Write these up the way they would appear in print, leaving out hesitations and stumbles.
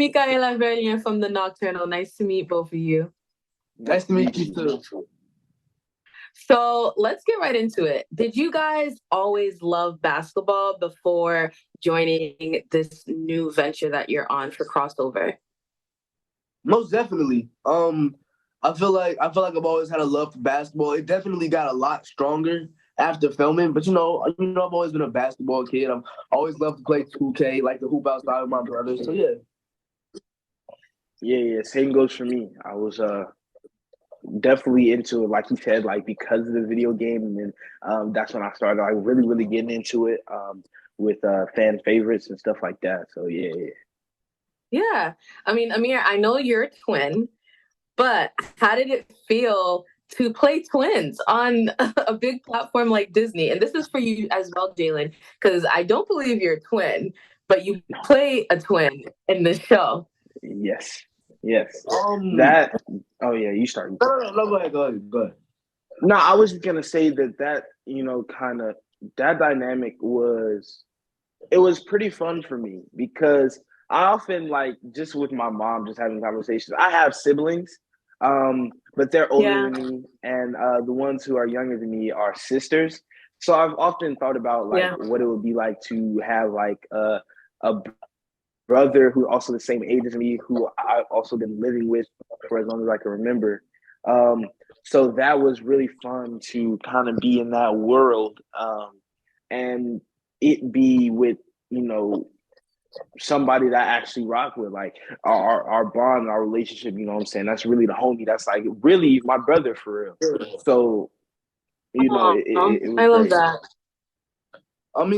Michaela Vernier from the Nocturnal. Nice to meet both of you. Nice to meet you too. So let's get right into it. Did you guys always love basketball before joining this new venture that you're on for crossover? Most definitely. I feel like I've always had a love for basketball. It definitely got a lot stronger after filming, but I've always been a basketball kid. I've always loved to play 2K, like the hoop outside with my brothers. So yeah. Yeah. Same goes for me. I was definitely into it, like you said, like because of the video game, and then that's when I started like really getting into it with fan favorites and stuff like that. So yeah. Yeah. I mean, Amir, I know you're a twin, but how did it feel to play twins on a big platform like Disney? And this is for you as well, Jalen, because I don't believe you're a twin, but you play a twin in this show. Yes. Um. That. Oh yeah, you start. No, go ahead. No, I was just gonna say that kind of that dynamic it was pretty fun for me because I often like just with my mom just having conversations. I have siblings, but they're older Yeah. than me, and the ones who are younger than me are sisters. So I've often thought about like Yeah. what it would be like to have like a brother who also the same age as me, who I've also been living with for as long as I can remember. Um, so that was really fun to kind of be in that world, and it be with you know somebody that I actually rock with, like our bond, our relationship. You know what I'm saying? That's really the homie. That's like really my brother for real. So Aw, it was I love great. that. I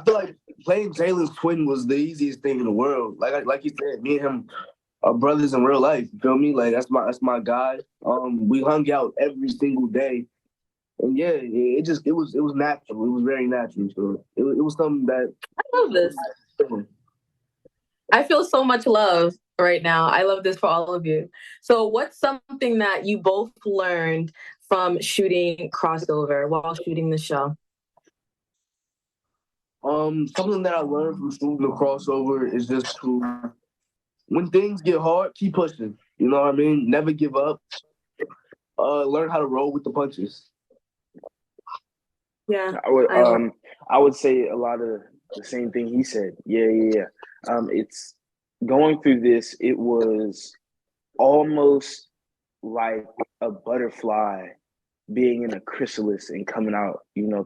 feel like playing Jalen's twin was the easiest thing in the world. Like you said, me and him are brothers in real life. You feel me? Like that's my guy. We hung out every single day, and yeah, it was natural. It was very natural. So it was something that. I love this. I feel so much love right now. I love this for all of you. So, what's something that you both learned from shooting crossover while shooting the show? Something that I learned from shooting the crossover is just to, when things get hard, keep pushing. You know what I mean? Never give up. Learn how to roll with the punches. Yeah, I would I love. I would say a lot of the same thing he said. Yeah. It's going through this. It was almost like a butterfly being in a chrysalis and coming out,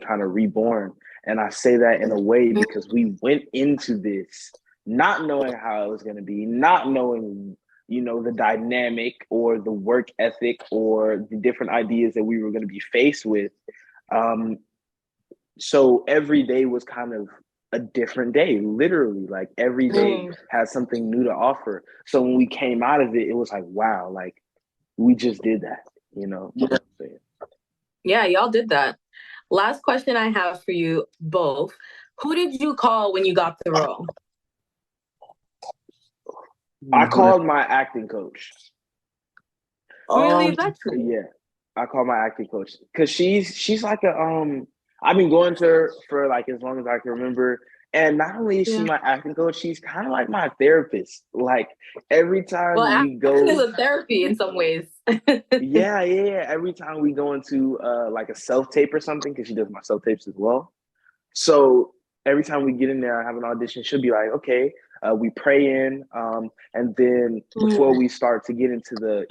kind of reborn. And I say that in a way because we went into this not knowing how it was going to be, not knowing, the dynamic or the work ethic or the different ideas that we were going to be faced with. Um, so every day was kind of a different day, literally. Like every day had something new to offer. So when we came out of it, it was like, wow, like we just did that. Yeah, y'all did that. Last question I have for you both. Who did you call when you got the role? I called my acting coach. Really? That's Yeah, I called my acting coach because she's like I've been going to her for like as long as I can remember. And not only is she yeah. my acting coach, she's kind of like my therapist. Like every Well, time we acting is go, a therapy in some ways. yeah. Every time we go into like a self tape or something, because she does my self tapes as well. So every time we get in there and have an audition, she'll be like, okay, we pray in. And then before we start to get into the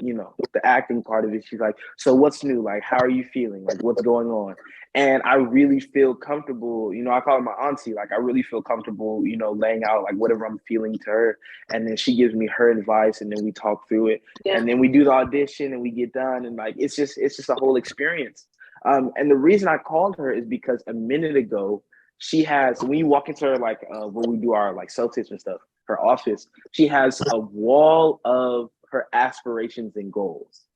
acting part of it, she's like, so what's new? Like, how are you feeling? Like, what's going on? And I really feel comfortable, I call her my auntie. Like, I really feel comfortable, laying out like whatever I'm feeling to her. And then she gives me her advice and then we talk through it. Yeah. And then we do the audition and we get done. And like, it's just a whole experience. And the reason I called her is because a minute ago, she has, when you walk into her, like when we do our like self tips and stuff, her office, she has a wall of her aspirations and goals.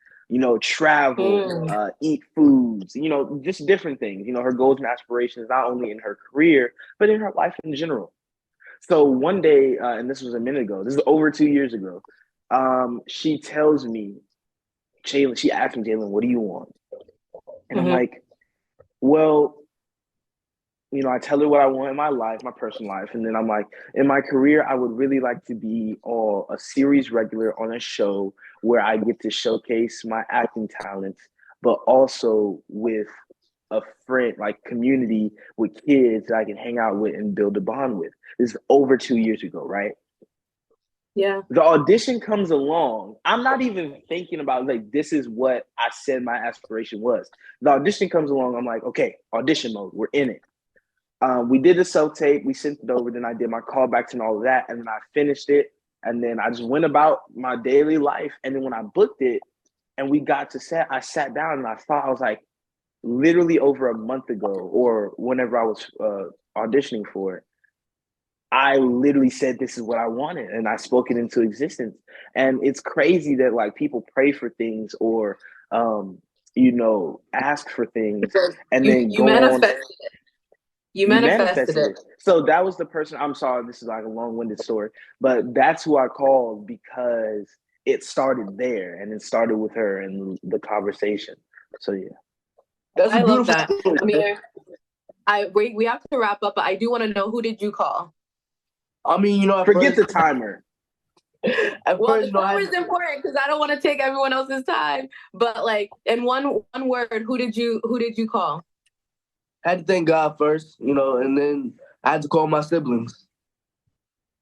Travel, eat foods, just different things. Her goals and aspirations, not only in her career, but in her life in general. So one day, and this was a minute ago, this is over 2 years ago, she tells me, Jalen, she asked me, Jalen, what do you want? And I'm like, well, you know, I tell her what I want in my life, my personal life. And then I'm like, in my career, I would really like to be a series regular on a show where I get to showcase my acting talents, but also with a friend, like community with kids that I can hang out with and build a bond with. This is over 2 years ago, right? Yeah. The audition comes along. I'm not even thinking about like this is what I said my aspiration was. The audition comes along. I'm like, okay, audition mode. We're in it. We did the self tape. We sent it over. Then I did my callbacks and all of that. And then I finished it. And then I just went about my daily life. And then when I booked it and we got to set, I sat down and I thought, I was like, literally over a month ago or whenever I was auditioning for it, I literally said this is what I wanted and I spoke it into existence. And it's crazy that like people pray for things or you know, ask for things Because and you then you go on. manifested it. You You manifested manifested it. it. So that was the person. I'm sorry, this is like a long-winded story, but that's who I called because it started there and it started with her and the conversation. So yeah. That's a I love beautiful that. story. Amir, we have to wrap up, but I do want to know, who did you call? I mean, you know, at Forget first, the timer. at Well, first, the you know, timer is important because I don't want to take everyone else's time. But like in one word, who did you call? I had to thank God first, you know, and then I had to call my siblings.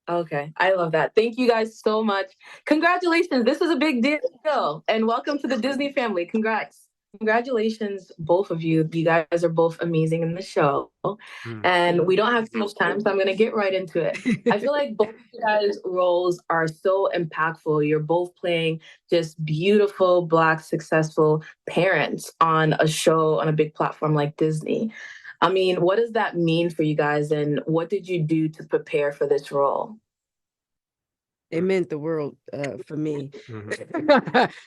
Okay, I love that. Thank you guys so much. Congratulations. This is a big deal. And welcome to the Disney family. Congrats. Congratulations, both of you. You guys are both amazing in the show. And we don't have too much time, so I'm going to get right into it. I feel like both of you guys' roles are so impactful. You're both playing just beautiful, Black, successful parents on a show on a big platform like Disney. I mean, what does that mean for you guys, and what did you do to prepare for this role? It meant the world for me.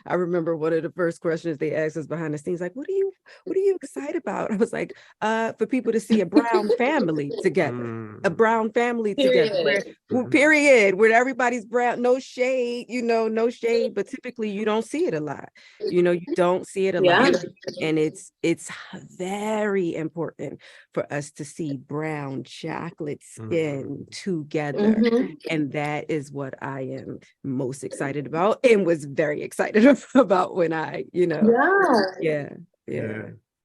I remember one of the first questions they asked us behind the scenes, like, what are you excited about? I was like, for people to see a brown family together, a brown family together, period, where everybody's brown, no shade, no shade, but typically you don't see it a lot. You don't see it a lot. And it's very important for us to see brown chocolate skin together. And that is what I am most excited about and was very excited about when I, yeah.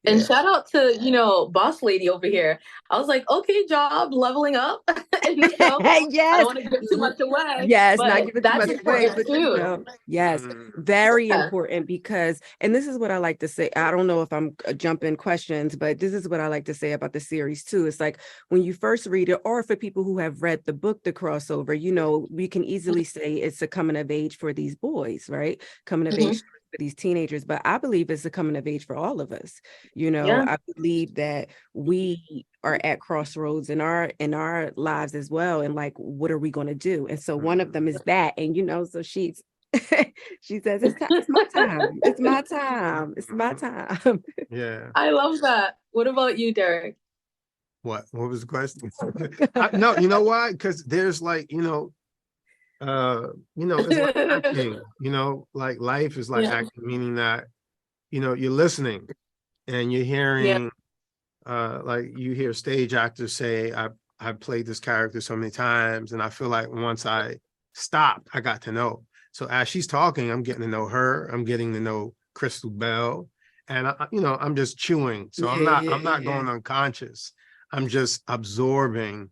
And shout out to, boss lady over here. I was like, okay, job leveling up in the show. Yes. I don't want to give too much away. Yes, but not giving too much away, but too. Yes, very important because, and this is what I like to say. I don't know if I'm jumping questions, but this is what I like to say about the series too. It's like when you first read it, or for people who have read the book, The Crossover, we can easily say it's a coming of age for these boys, right? Coming of age for these teenagers, but I believe it's a coming of age for all of us. I believe that we are at crossroads in our lives as well, and like, what are we going to do? And so one of them is that, and so she says it's my time, it's my time, it's my time. Yeah, I love that. What about you, Derek? What was the question? No, you know why? Because there's like, it's like acting, like life is like acting, meaning that, you're listening and you're hearing, like you hear stage actors say, I've played this character so many times, and I feel like once I stopped, I got to know. So as she's talking, I'm getting to know her. I'm getting to know Crystal Bell, and I'm just chewing. So I'm not going unconscious. I'm just absorbing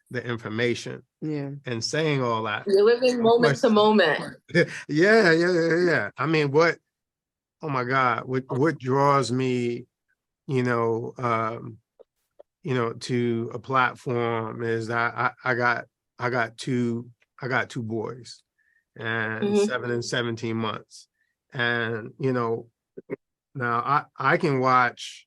the information and saying all that. You're living moment to moment. Yeah. I mean, oh my God, what draws me, to a platform is that I got two boys, and 7 and 17 months. And, now I can watch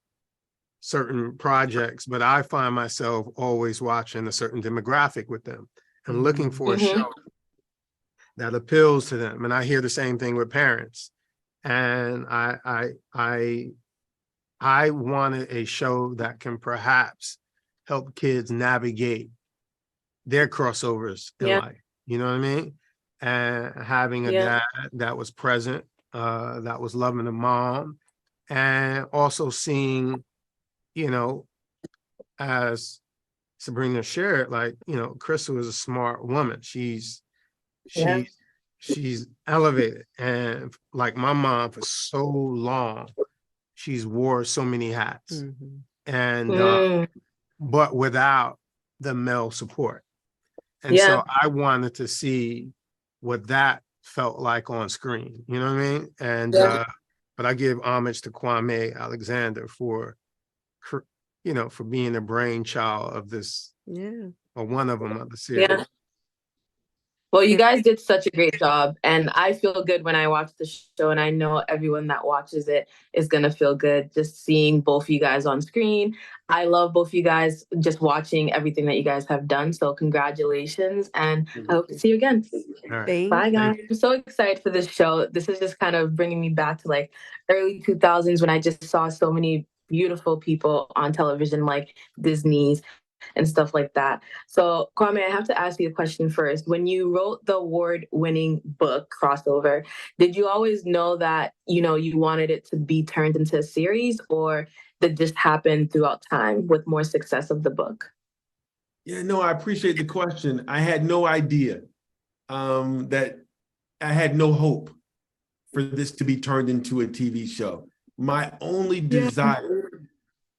certain projects, but I find myself always watching a certain demographic with them and looking for a show that appeals to them. And I hear the same thing with parents. And I wanted a show that can perhaps help kids navigate their crossovers in life. You know what I mean? And having a dad that was present, that was loving a mom, and also seeing, as Sabrina shared, like, you know, Crystal is a smart woman. She's Yeah. she's elevated, and like my mom for so long, she's wore so many hats, Mhm. and Mm, but without the male support. And yeah. so I wanted to see what that felt like on screen. You know what I mean? And Yeah. but I give homage to Kwame Alexander for you know, for being the brainchild of this, Yeah. or one of them, of the series. Yeah. Well, you guys did such a great job, and I feel good when I watch the show, and I know everyone that watches it is gonna feel good just seeing both of you guys on screen. I love both of you guys, just watching everything that you guys have done. So congratulations, and I hope to see you again. All right. Thank Bye, guys. Thank you. I'm so excited for this show. This is just kind of bringing me back to like early 2000s when I just saw so many beautiful people on television, like Disney's and stuff like that. So, Kwame, I have to ask you a question first. When you wrote the award-winning book Crossover, did you always know that, you know, you wanted it to be turned into a series, or did this happen throughout time with more success of the book? Yeah, no, I appreciate the question. I had no idea that I had no hope for this to be turned into a TV show. My only desire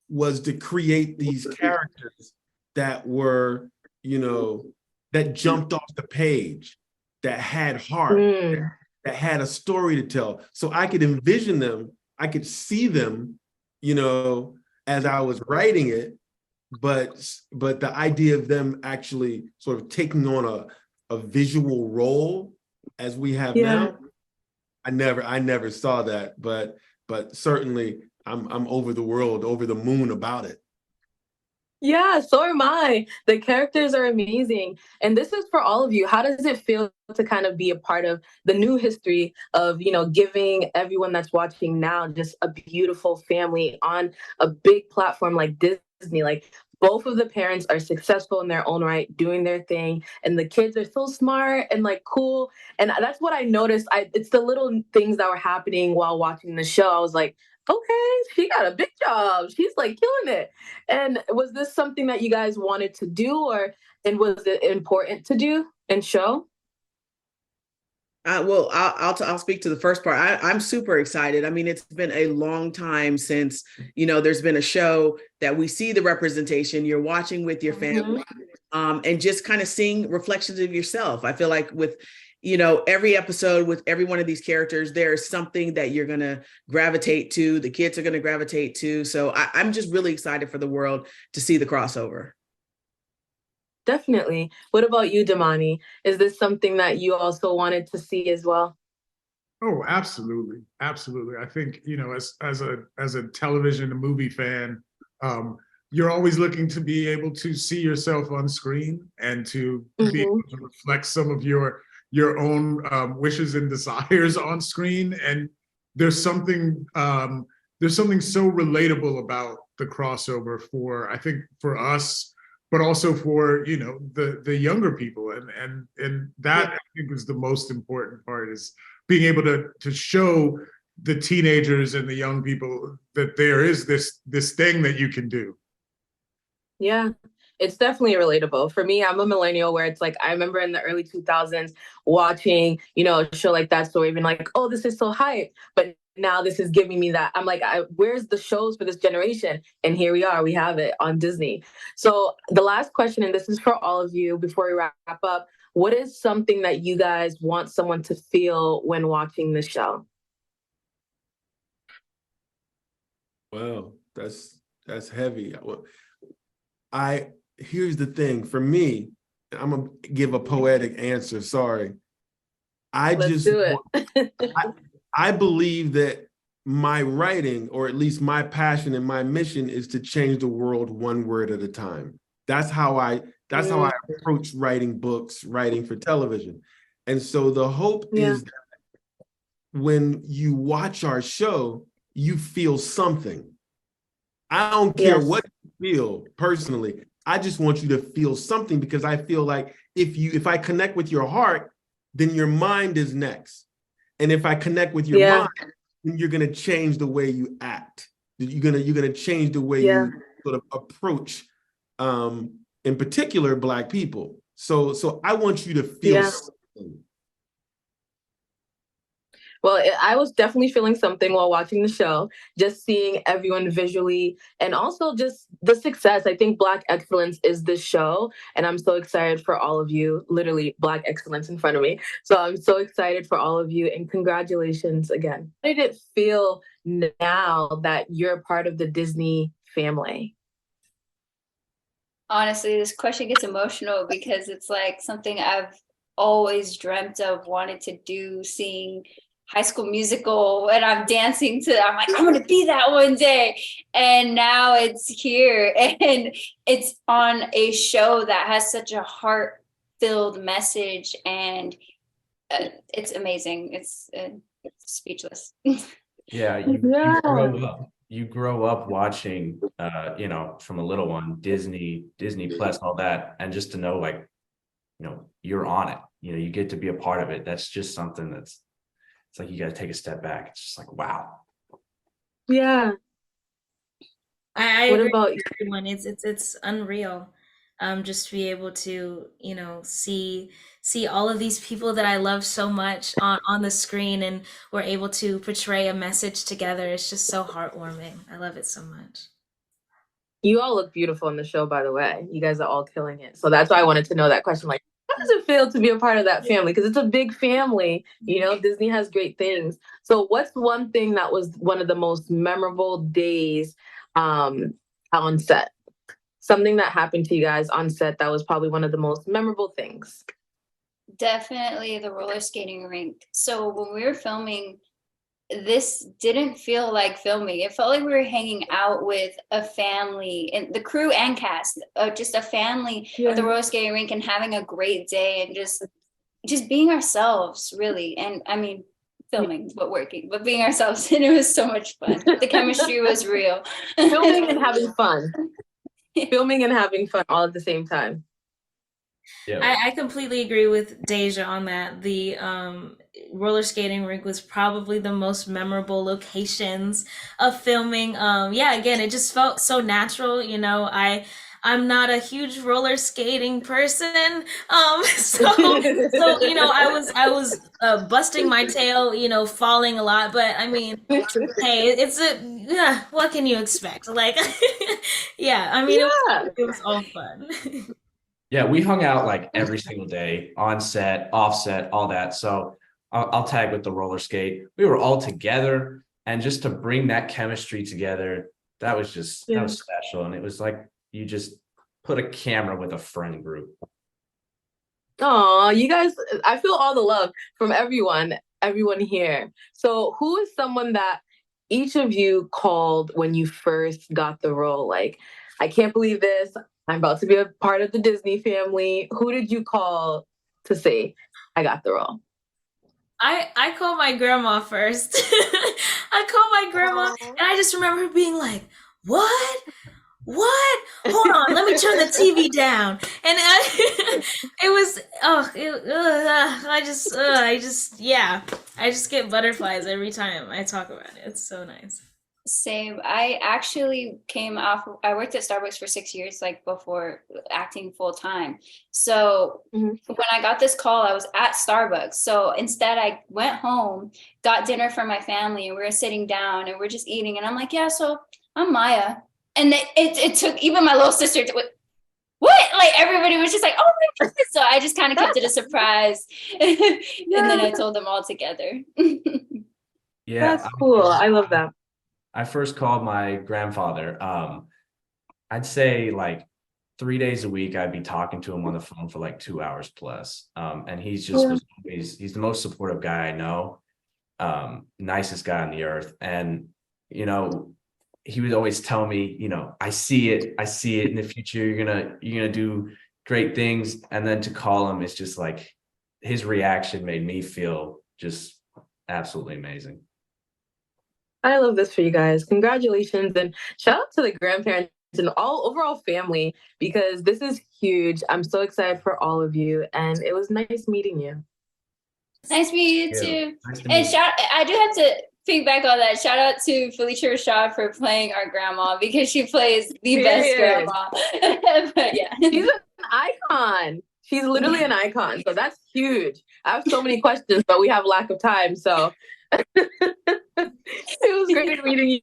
was to create these characters that were, you know, that jumped off the page, that had heart, Mm, that had a story to tell. So I could envision them, I could see them, you know, as I was writing it, but the idea of them actually sort of taking on a visual role as we have yeah. now, I never saw that, but certainly I'm over the world, over the moon about it. Yeah, so am I. The characters are amazing. And this is for all of you. How does it feel to kind of be a part of the new history of, you know, giving everyone that's watching now just a beautiful family on a big platform like Disney? Like, both of the parents are successful in their own right, doing their thing, and the kids are so smart and like cool. And that's what I noticed. It's the little things that were happening while watching the show. I was like, okay, she got a big job. She's like killing it. And was this something that you guys wanted to do, or and was it important to do and show? Well, I'll speak to the first part. I'm super excited. I mean, it's been a long time since, you know, there's been a show that we see the representation. You're watching with your family, and just kind of seeing reflections of yourself. I feel like with, you know, every episode with every one of these characters, there's something that you're going to gravitate to. The kids are going to gravitate to. So I'm just really excited for the world to see the crossover. Definitely. What about you, Damani? Is this something that you also wanted to see as well? Oh, absolutely, absolutely. I think, you know, as a television and movie fan, you're always looking to be able to see yourself on screen and to be able to reflect some of your own wishes and desires on screen. And there's something so relatable about the crossover for, I think, for us, but also for, you know, the younger people, and that I think is the most important part, is being able to show the teenagers and the young people that there is this thing that you can do. Yeah, it's definitely relatable. For me, I'm a millennial where it's like I remember in the early 2000s watching, you know, a show like that, so even like, oh, this is so hype. But now this is giving me that. I'm like, where's the shows for this generation? And here we are, we have it on Disney. So the last question, and this is for all of you before we wrap up, what is something that you guys want someone to feel when watching the show? Wow, that's heavy. Here's the thing for me, I'm gonna give a poetic answer. Sorry. Let's do it. I believe that my writing, or at least my passion and my mission, is to change the world one word at a time. That's how I approach writing books, writing for television. And so the hope is that when you watch our show, you feel something. I don't care what you feel personally. I just want you to feel something, because I feel like if I connect with your heart, then your mind is next. And if I connect with your mind, then you're gonna change the way you act. You're gonna change the way you sort of approach in particular Black people. So I want you to feel something. Well, I was definitely feeling something while watching the show, just seeing everyone visually and also just the success. I think Black excellence is the show, and I'm so excited for all of you, literally Black excellence in front of me. So I'm so excited for all of you, and congratulations again. How did it feel now that you're part of the Disney family? Honestly, this question gets emotional because it's like something I've always dreamt of, wanted to do, seeing High School Musical, and I'm dancing to, I'm like, I'm gonna be that one day. And now it's here, and it's on a show that has such a heart-filled message, and it's amazing. It's speechless. Yeah, you grow up watching, you know, from a little one, Disney Plus, all that, and just to know, like, you know, you're on it. You know, you get to be a part of it. That's just something that's, it's like you got to take a step back. It's just like, wow. Yeah. I What agree about with everyone. It's unreal. Just to be able to, you know, see all of these people that I love so much on the screen, and we're able to portray a message together. It's just so heartwarming. I love it so much. You all look beautiful in the show, by the way. You guys are all killing it. So that's why I wanted to know that question. Like, how does it feel to be a part of that family? Because it's a big family. You know, Disney has great things. So what's one thing that was one of the most memorable days on set? Something that happened to you guys on set that was probably one of the most memorable things. Definitely the roller skating rink. So when we were filming, this didn't feel like filming. It felt like we were hanging out with a family, and the crew and cast, just a family at the roller skating rink, and having a great day, and just being ourselves, really. And I mean, filming but working, but being ourselves, and it was so much fun. The chemistry was real. Filming and having fun. Filming and having fun all at the same time. Yeah. I completely agree with Deja on that. The roller skating rink was probably the most memorable locations of filming. Yeah, again, it just felt so natural. You know, I'm not a huge roller skating person. So you know, I was busting my tail, you know, falling a lot, but I mean, hey, yeah, what can you expect? Like, yeah, I mean, it was all fun. Yeah, we hung out like every single day, on set, off set, all that. So I'll tag with the roller skate. We were all together, and just to bring that chemistry together, that was just that was special. And it was like you just put a camera with a friend group. Oh, you guys, I feel all the love from everyone here. So who is someone that each of you called when you first got the role? Like, I can't believe this. I'm about to be a part of the Disney family. Who did you call to say, I got the role? I called my grandma first. I called my grandma, and I just remember her being like, what? Hold on, let me turn the TV down. And I just get butterflies every time I talk about it. It's so nice. Same. I actually I worked at Starbucks for 6 years, like before acting full time. So when I got this call, I was at Starbucks. So instead I went home, got dinner for my family, and we were sitting down and we're just eating. And I'm like, yeah, so I'm Maya. And it took even my little sister to, what? Like everybody was just like, oh my God. So I just kind of kept it a surprise. And then I told them all together. Yeah. That's cool. I love that. I first called my grandfather. I'd say like 3 days a week, I'd be talking to him on the phone for like 2 hours plus. And he's just he's the most supportive guy I know. Nicest guy on the earth. And, you know, he would always tell me, you know, I see it in the future. You're gonna do great things. And then to call him, it's just like his reaction made me feel just absolutely amazing. I love this for you guys. Congratulations, and shout out to the grandparents and all overall family, because this is huge. I'm so excited for all of you, and it was nice meeting you. Nice meeting you too. Nice to And meet you. I do have to piggyback on that. Shout out to Felicia Rashad for playing our grandma because she plays the best grandma. But yeah, she's an icon. She's literally an icon. So that's huge. I have so many questions, but we have lack of time. So it was great meeting you.